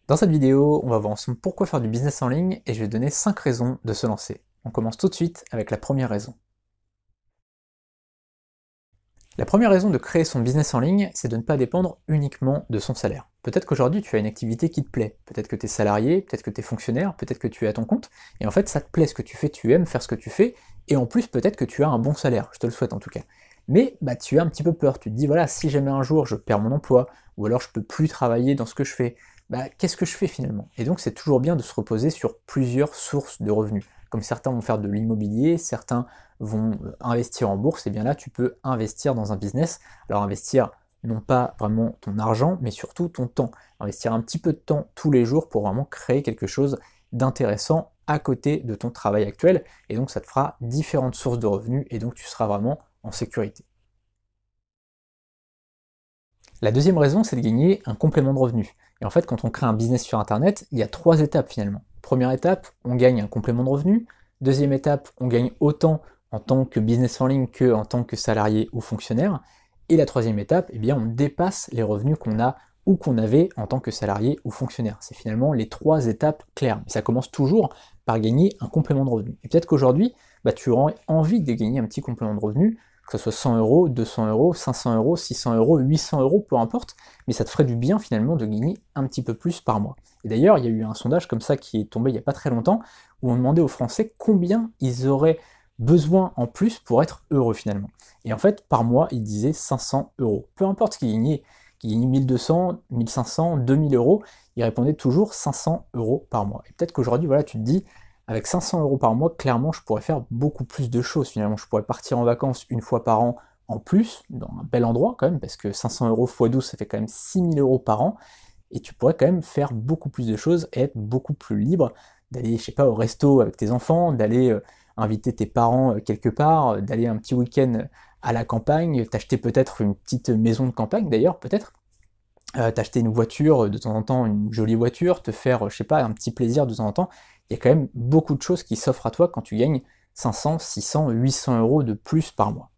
Dans cette vidéo, on va voir ensemble pourquoi faire du business en ligne et je vais donner 5 raisons de se lancer. On commence tout de suite avec la première raison. La première raison de créer son business en ligne, c'est de ne pas dépendre uniquement de son salaire. Peut-être qu'aujourd'hui tu as une activité qui te plaît, peut-être que tu es salarié, peut-être que tu es fonctionnaire, peut-être que tu es à ton compte, et en fait ça te plaît ce que tu fais, tu aimes faire ce que tu fais, et en plus peut-être que tu as un bon salaire, je te le souhaite en tout cas. Mais tu as un petit peu peur, tu te dis voilà, si jamais un jour je perds mon emploi, ou alors je peux plus travailler dans ce que je fais, qu'est-ce que je fais finalement? Et donc c'est toujours bien de se reposer sur plusieurs sources de revenus. Comme certains vont faire de l'immobilier, certains vont investir en bourse, et bien là tu peux investir dans un business. Alors investir non pas vraiment ton argent, mais surtout ton temps. Investir un petit peu de temps tous les jours pour vraiment créer quelque chose d'intéressant à côté de ton travail actuel, et donc ça te fera différentes sources de revenus, et donc tu seras vraiment en sécurité. La deuxième raison, c'est de gagner un complément de revenus. Et en fait, quand on crée un business sur Internet, il y a 3 étapes finalement. Première étape, on gagne un complément de revenus. Deuxième étape, on gagne autant en tant que business en ligne que en tant que salarié ou fonctionnaire. Et la troisième étape, eh bien, on dépasse les revenus qu'on a ou qu'on avait en tant que salarié ou fonctionnaire. C'est finalement les 3 étapes claires. Mais ça commence toujours par gagner un complément de revenus. Et peut-être qu'aujourd'hui, tu auras envie de gagner un petit complément de revenus, que ce soit 100 euros, 200 euros, 500 euros, 600 euros, 800 euros, peu importe, mais ça te ferait du bien finalement de gagner un petit peu plus par mois. Et d'ailleurs, il y a eu un sondage comme ça qui est tombé il n'y a pas très longtemps, où on demandait aux Français combien ils auraient besoin en plus pour être heureux finalement. Et en fait, par mois, ils disaient 500 euros. Peu importe ce qu'ils gagnaient 1200, 1500, 2000 euros, ils répondaient toujours 500 euros par mois. Et peut-être qu'aujourd'hui, voilà, tu te dis, avec 500 euros par mois, clairement, je pourrais faire beaucoup plus de choses finalement. Je pourrais partir en vacances une fois par an en plus, dans un bel endroit quand même, parce que 500 euros x 12, ça fait quand même 6000 euros par an, et tu pourrais quand même faire beaucoup plus de choses et être beaucoup plus libre d'aller, je sais pas, au resto avec tes enfants, d'aller inviter tes parents quelque part, d'aller un petit week-end à la campagne, t'acheter peut-être une petite maison de campagne d'ailleurs, peut-être, t'acheter une voiture de temps en temps, une jolie voiture, te faire, je sais pas, un petit plaisir de temps en temps. Il y a quand même beaucoup de choses qui s'offrent à toi quand tu gagnes 500, 600, 800 euros de plus par mois.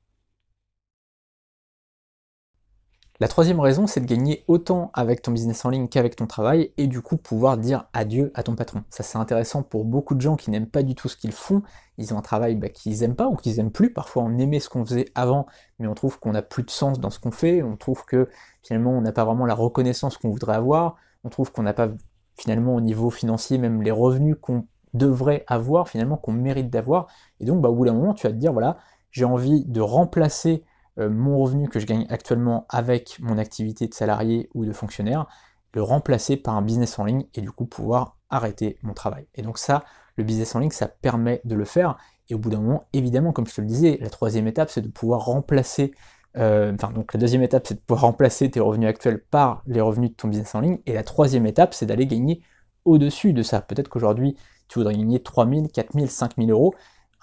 La troisième raison, c'est de gagner autant avec ton business en ligne qu'avec ton travail, et du coup pouvoir dire adieu à ton patron. Ça c'est intéressant pour beaucoup de gens qui n'aiment pas du tout ce qu'ils font, ils ont un travail qu'ils aiment pas ou qu'ils aiment plus, parfois on aimait ce qu'on faisait avant, mais on trouve qu'on n'a plus de sens dans ce qu'on fait, on trouve que finalement on n'a pas vraiment la reconnaissance qu'on voudrait avoir, on trouve qu'on n'a pas finalement au niveau financier même les revenus qu'on devrait avoir, finalement qu'on mérite d'avoir, et donc au bout d'un moment tu vas te dire voilà, j'ai envie de remplacer mon revenu que je gagne actuellement avec mon activité de salarié ou de fonctionnaire, le remplacer par un business en ligne et du coup pouvoir arrêter mon travail. Et donc ça, le business en ligne, ça permet de le faire. Et au bout d'un moment, évidemment, comme je te le disais, la troisième étape, c'est de pouvoir remplacer, donc la deuxième étape, c'est de pouvoir remplacer tes revenus actuels par les revenus de ton business en ligne. Et la troisième étape, c'est d'aller gagner au-dessus de ça. Peut-être qu'aujourd'hui, tu voudrais gagner 3000, 4000, 5000 euros.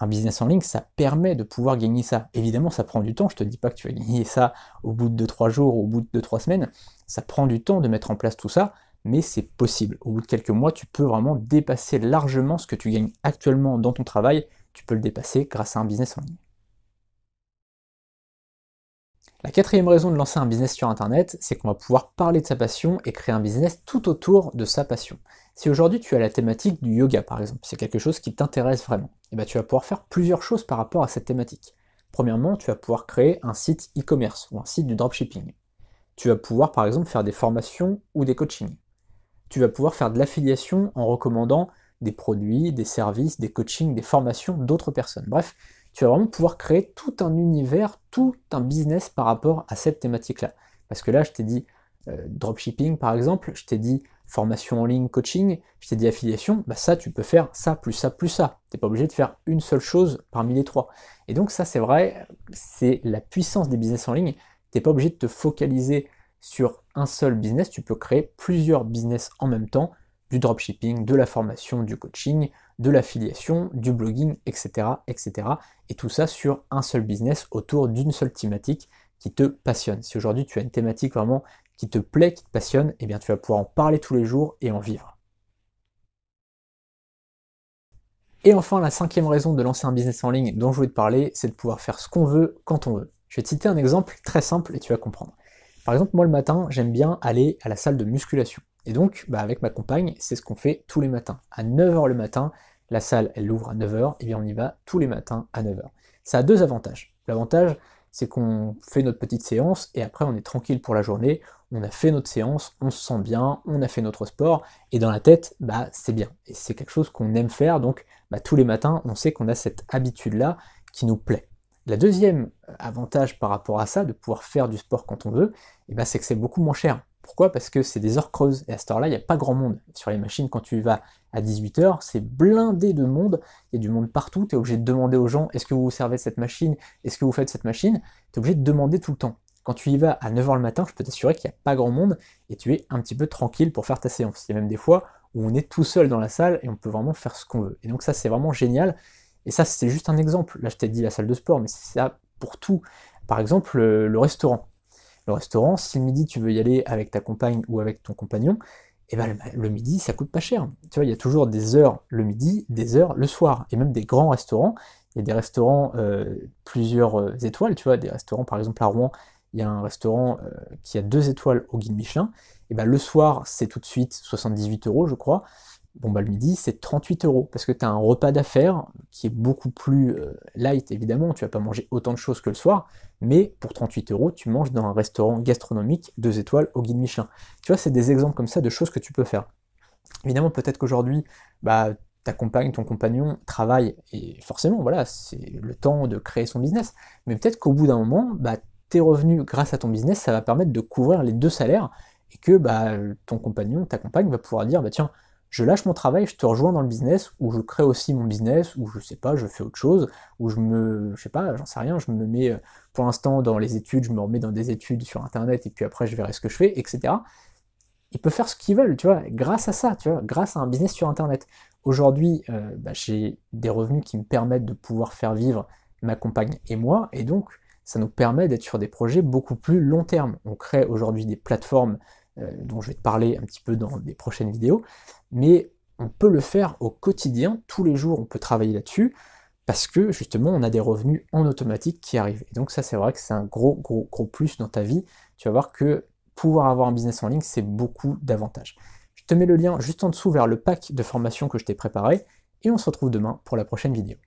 Un business en ligne, ça permet de pouvoir gagner ça. Évidemment, ça prend du temps, je te dis pas que tu vas gagner ça au bout de 2-3 jours, au bout de 2-3 semaines, ça prend du temps de mettre en place tout ça, mais c'est possible. Au bout de quelques mois, tu peux vraiment dépasser largement ce que tu gagnes actuellement dans ton travail, tu peux le dépasser grâce à un business en ligne. La quatrième raison de lancer un business sur Internet, c'est qu'on va pouvoir parler de sa passion et créer un business tout autour de sa passion. Si aujourd'hui tu as la thématique du yoga par exemple, c'est quelque chose qui t'intéresse vraiment, et tu vas pouvoir faire plusieurs choses par rapport à cette thématique. Premièrement, tu vas pouvoir créer un site e-commerce ou un site du dropshipping. Tu vas pouvoir par exemple faire des formations ou des coachings. Tu vas pouvoir faire de l'affiliation en recommandant des produits, des services, des coachings, des formations d'autres personnes. Bref, tu vas vraiment pouvoir créer tout un univers, tout un business par rapport à cette thématique-là. Parce que là, je t'ai dit dropshipping par exemple, je t'ai dit formation en ligne, coaching, je t'ai dit affiliation, ça tu peux faire ça, plus ça, plus ça. Tu n'es pas obligé de faire une seule chose parmi les trois. Et donc ça c'est vrai, c'est la puissance des business en ligne. Tu n'es pas obligé de te focaliser sur un seul business, tu peux créer plusieurs business en même temps, du dropshipping, de la formation, du coaching, de l'affiliation, du blogging, etc., etc. Et tout ça sur un seul business autour d'une seule thématique qui te passionne. Si aujourd'hui tu as une thématique vraiment qui te plaît, qui te passionne, eh bien tu vas pouvoir en parler tous les jours et en vivre. Et enfin, la cinquième raison de lancer un business en ligne dont je voulais te parler, c'est de pouvoir faire ce qu'on veut quand on veut. Je vais te citer un exemple très simple et tu vas comprendre. Par exemple, moi le matin, j'aime bien aller à la salle de musculation. Et donc, avec ma compagne, c'est ce qu'on fait tous les matins. À 9h le matin, la salle, elle ouvre à 9h, et bien on y va tous les matins à 9h. Ça a deux avantages. L'avantage, c'est qu'on fait notre petite séance, et après on est tranquille pour la journée, on a fait notre séance, on se sent bien, on a fait notre sport, et dans la tête, c'est bien. Et c'est quelque chose qu'on aime faire, donc tous les matins, on sait qu'on a cette habitude-là qui nous plaît. La deuxième avantage par rapport à ça, de pouvoir faire du sport quand on veut, c'est que c'est beaucoup moins cher. Pourquoi? Parce que c'est des heures creuses, et à cette heure-là, il n'y a pas grand monde. Sur les machines, quand tu y vas à 18h, c'est blindé de monde, il y a du monde partout, tu es obligé de demander aux gens, est-ce que vous vous servez de cette machine? Est-ce que vous faites cette machine? Tu es obligé de demander tout le temps. Quand tu y vas à 9h le matin, je peux t'assurer qu'il n'y a pas grand monde, et tu es un petit peu tranquille pour faire ta séance. Il y a même des fois où on est tout seul dans la salle, et on peut vraiment faire ce qu'on veut. Et donc ça, c'est vraiment génial. Et ça, c'est juste un exemple. Là, je t'ai dit la salle de sport, mais c'est ça pour tout. Par exemple, le restaurant. Le restaurant, si le midi tu veux y aller avec ta compagne ou avec ton compagnon, le midi ça coûte pas cher. Tu vois, il y a toujours des heures le midi, des heures le soir, et même des grands restaurants. Il y a des restaurants plusieurs étoiles, tu vois, des restaurants par exemple à Rouen, il y a un restaurant qui a 2 étoiles au guide Michelin. Et le soir c'est tout de suite 78 € je crois. Bon le midi c'est 38 € parce que tu as un repas d'affaires qui est beaucoup plus light évidemment, tu vas pas manger autant de choses que le soir, mais pour 38 € tu manges dans un restaurant gastronomique 2 étoiles au guide Michelin. Tu vois, c'est des exemples comme ça de choses que tu peux faire. Évidemment, peut-être qu'aujourd'hui, ta compagne, ton compagnon travaille, et forcément, voilà, c'est le temps de créer son business. Mais peut-être qu'au bout d'un moment, tes revenus grâce à ton business, ça va permettre de couvrir les 2 salaires, et que ton compagnon, ta compagne va pouvoir dire, tiens, je lâche mon travail, je te rejoins dans le business, ou je crée aussi mon business, ou je sais pas, je fais autre chose, ou je sais pas, j'en sais rien, je me mets, pour l'instant, dans les études, je me remets dans des études sur Internet, et puis après, je verrai ce que je fais, etc. Ils peuvent faire ce qu'ils veulent, tu vois, grâce à ça, tu vois, grâce à un business sur Internet. Aujourd'hui, j'ai des revenus qui me permettent de pouvoir faire vivre ma compagne et moi, et donc ça nous permet d'être sur des projets beaucoup plus long terme. On crée aujourd'hui des plateformes dont je vais te parler un petit peu dans des prochaines vidéos, mais on peut le faire au quotidien, tous les jours on peut travailler là-dessus, parce que justement on a des revenus en automatique qui arrivent. Et donc ça c'est vrai que c'est un gros plus dans ta vie. Tu vas voir que pouvoir avoir un business en ligne, c'est beaucoup d'avantages. Je te mets le lien juste en dessous vers le pack de formation que je t'ai préparé, et on se retrouve demain pour la prochaine vidéo.